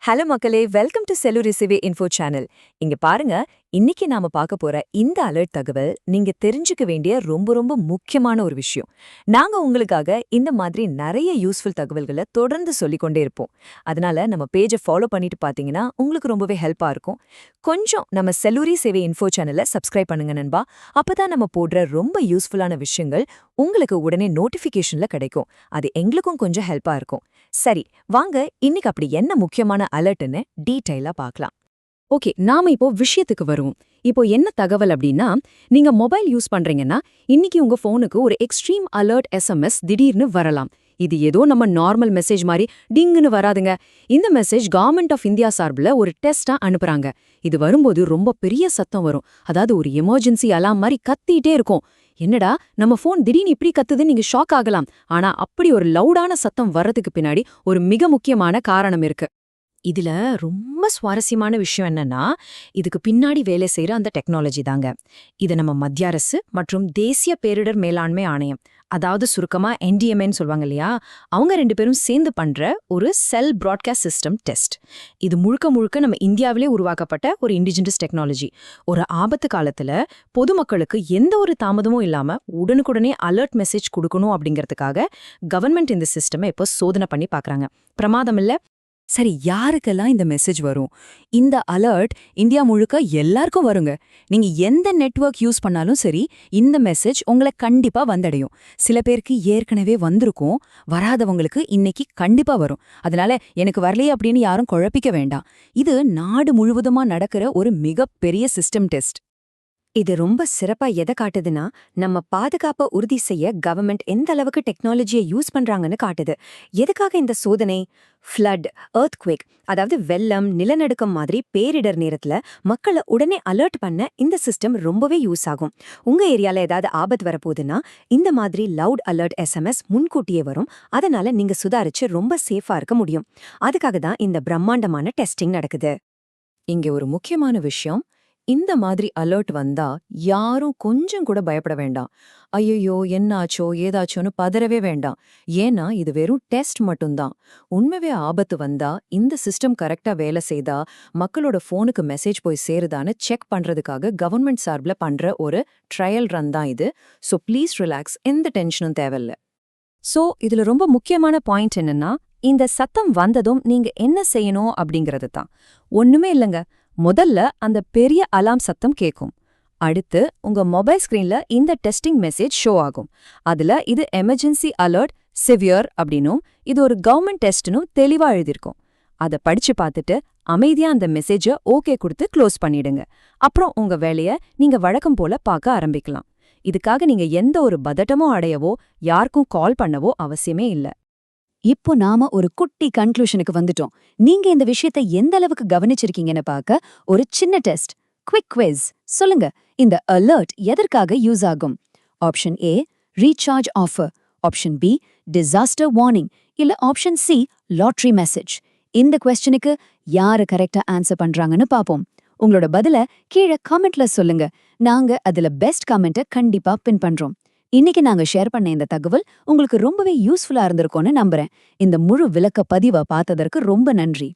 Hello மக்களே, welcome to செல்லு ரிசீவே இன்ஃபோ சேனல். இங்க பாருங்க, இன்னைக்கு நாம பார்க்க போற இந்த அலர்ட் தகவல் நீங்க தெரிஞ்சுக்க வேண்டிய ரொம்ப ரொம்ப முக்கியமான ஒரு விஷயம். நாங்க உங்களுக்காக இந்த மாதிரி நிறைய யூஸ்ஃபுல் தகவல்களை தொடர்ந்து சொல்லிக்கொண்டே இருப்போம். அதனால நம்ம பேஜை ஃபாலோ பண்ணிட்டு பாத்தீங்கன்னா உங்களுக்கு ரொம்பவே ஹெல்ப்பா இருக்கும். கொஞ்சம் நம்ம செல்லூரி சேவை இன்ஃபோ சேனலை சப்ஸ்கிரைப் பண்ணுங்க நண்பா. அப்பதான் நம்ம போடுற ரொம்ப யூஸ்ஃபுல்லான விஷயங்கள் உங்களுக்கு உடனே நோட்டிஃபிகேஷன்ல கிடைக்கும். அது எங்களுக்கும் கொஞ்சம் ஹெல்ப்பா இருக்கும். சரி, வாங்க இன்னைக்கு அப்படி என்ன முக்கியமான அலர்ட்னு டீடைலா பார்க்கலாம். ஓகே, நாம இப்போ விஷயத்துக்கு வருவோம். இப்போ என்ன தகவல் அப்படின்னா, நீங்க மொபைல் யூஸ் பண்றீங்கன்னா இன்னைக்கு உங்க போனுக்கு ஒரு எக்ஸ்ட்ரீம் அலர்ட் எஸ்எம்எஸ் திடீர்னு வரலாம். இது ஏதோ நம்ம நார்மல் மெசேஜ் மாதிரி டிங்னு வராதுங்க. இந்த மெசேஜ் கவர்மெண்ட் ஆஃப் இந்தியா சார்பில் ஒரு டெஸ்டா அனுப்புறாங்க. இது வரும்போது ரொம்ப பெரிய சத்தம் வரும். அதாவது ஒரு எமர்ஜென்சி அலாம் மாதிரி கத்திட்டே இருக்கும். என்னடா நம்ம போன் திடீர்னு இப்படி கத்துதுன்னு நீங்க ஷாக் ஆகலாம். ஆனா அப்படி ஒரு லவுடான சத்தம் வர்றதுக்கு பின்னாடி ஒரு மிக முக்கியமான காரணம் இருக்கு. இதுல ரொம்ப சுவாரஸ்யமான விஷயம் என்னன்னா, இதுக்கு பின்னாடி வேலை செய்யற அந்த டெக்னாலஜி தாங்க. இது நம்ம மத்திய அரசு மற்றும் தேசிய பேரிடர் மேலாண்மை ஆணையம், அதாவது சுருக்கமா என்டிஎம்ஏன்னு சொல்லுவாங்க இல்லையா, அவங்க 2 பேரும் சேர்ந்து பண்ற ஒரு செல் பிராட்காஸ்ட் சிஸ்டம் டெஸ்ட். இது முழுக்க முழுக்க நம்ம இந்தியாவிலே உருவாக்கப்பட்ட ஒரு இண்டிஜினஸ் டெக்னாலஜி. ஒரு ஆபத்து காலத்துல பொதுமக்களுக்கு எந்த ஒரு தாமதமும் இல்லாம உடனுக்குடனே அலர்ட் மெசேஜ் கொடுக்கணும் அப்படிங்கறதுக்காக கவர்மெண்ட் இந்த சிஸ்டமை இப்போ சோதனை பண்ணி பாக்குறாங்க. பிரமாதம் இல்ல? சரி, யாருக்கெல்லாம் இந்த மெசேஜ் வரும்? இந்த அலர்ட் இந்தியா முழுக்க எல்லாருக்கும் வருங்க. நீங்க எந்த நெட்வொர்க் யூஸ் பண்ணாலும் சரி, இந்த மெசேஜ் உங்களை கண்டிப்பா வந்தடையும். சில பேருக்கு ஏற்கனவே வந்திருக்கும், வராதவங்களுக்கு இன்னைக்கு கண்டிப்பா வரும். அதனால எனக்கு வரலையே அப்படின்னு யாரும் குழப்பிக்க வேண்டாம். இது நாடு முழுவதுமா நடக்கிற ஒரு மிகப்பெரிய சிஸ்டம் டெஸ்ட். இது ரொம்ப சிறப்பா எதை காட்டுதுன்னா, நம்ம பாதுகாப்பை உறுதி செய்ய கவர்மெண்ட் எந்த அளவுக்கு டெக்னாலஜியை யூஸ் பண்றாங்கன்னு காட்டுது. எதுக்காக இந்த சோதனை? ஃப்ளட், எர்த்குவேக், அதாவது வெள்ளம், நிலநடுக்கம் மாதிரி பேரிடர் நேரத்துல மக்களை உடனே அலர்ட் பண்ண இந்த சிஸ்டம் ரொம்பவே யூஸ் ஆகும். உங்க ஏரியால ஏதாவது ஆபத்து வரப்போகுதுன்னா இந்த மாதிரி லவுட் அலர்ட் எஸ்எம்எஸ் முன்கூட்டியே வரும். அதனால நீங்க சுதாரிச்சு ரொம்ப சேஃபா இருக்க முடியும். அதுக்காக தான் இந்த பிரம்மாண்டமான டெஸ்டிங் நடக்குது. இங்க ஒரு முக்கியமான விஷயம், இந்த மாதிரி அலர்ட் வந்தா யாரும் கொஞ்சம் கூட பயப்பட வேண்டாம். ஐயோ என்னாச்சோ ஏதாச்சோன்னு பதறவே வேண்டாம். ஏன்னா இது வெறும் டெஸ்ட் மட்டும்தான். உண்மைவே ஆபத்து வந்தா இந்த சிஸ்டம் கரெக்டா வேலை செய்தா, மக்களோட போனுக்கு மெசேஜ் போய் சேருதான்னு செக் பண்றதுக்காக கவர்மெண்ட் சார்பில் பண்ற ஒரு ட்ரையல் ரன் தான் இது. ஸோ ப்ளீஸ் ரிலாக்ஸ், எந்த டென்ஷனும் தேவையில்ல. சோ இதுல ரொம்ப முக்கியமான பாயிண்ட் என்னன்னா, இந்த சத்தம் வந்ததும் நீங்க என்ன செய்யணும் அப்படிங்கிறது தான். ஒண்ணுமே இல்லைங்க. முதல்ல அந்த பெரிய அலாம் சத்தம் கேட்கும். அடுத்து உங்க மொபைல் ஸ்கிரீன்ல இந்த டெஸ்டிங் மெசேஜ் ஷோ ஆகும். அதுல இது எமர்ஜென்சி அலர்ட் சிவியர் அப்படின்னும் இது ஒரு கவர்மெண்ட் டெஸ்ட்னும் தெளிவா எழுதியிருக்கும். அதை படிச்சு பார்த்துட்டு அமைதியா அந்த மெசேஜை ஓகே கொடுத்து க்ளோஸ் பண்ணிடுங்க. அப்புறம் உங்க வேலைய நீங்க வழக்கம் போல பார்க்க ஆரம்பிக்கலாம். இதுக்காக நீங்க எந்த ஒரு பதட்டமோ அடையவோ யாருக்கும் கால் பண்ணவோ அவசியமே இல்ல. இப்போ நாம ஒரு குட்டி கன்க்ளூஷனுக்கு வந்துட்டோம். நீங்க இந்த விஷயத்தை எந்த அளவுக்கு கவனிச்சிருக்கீங்கன்னு பார்க்க ஒரு சின்ன டெஸ்ட், குவிக் குவிஸ். சொல்லுங்க, இந்த அலர்ட் எதற்காக யூஸ் ஆகும்? Option A recharge offer, option B disaster warning, இல்ல ஆப்ஷன் சி லாட்ரி மெசேஜ். இந்த கொஸ்டினுக்கு யாரு கரெக்டா ஆன்சர் பண்றாங்கன்னு பாப்போம். உங்களோட பதில கீழே கமெண்ட்ல சொல்லுங்க. நாங்க அதுல பெஸ்ட் கமெண்ட்டை கண்டிப்பா பின் பண்றோம். இன்னைக்கு நாங்க ஷேர் பண்ண இந்த தகவல் உங்களுக்கு ரொம்பவே யூஸ்ஃபுல்லா இருந்திருக்கும்னு நம்புறேன். இந்த முழு விளக்க பதிவை பார்த்ததற்கு ரொம்ப நன்றி.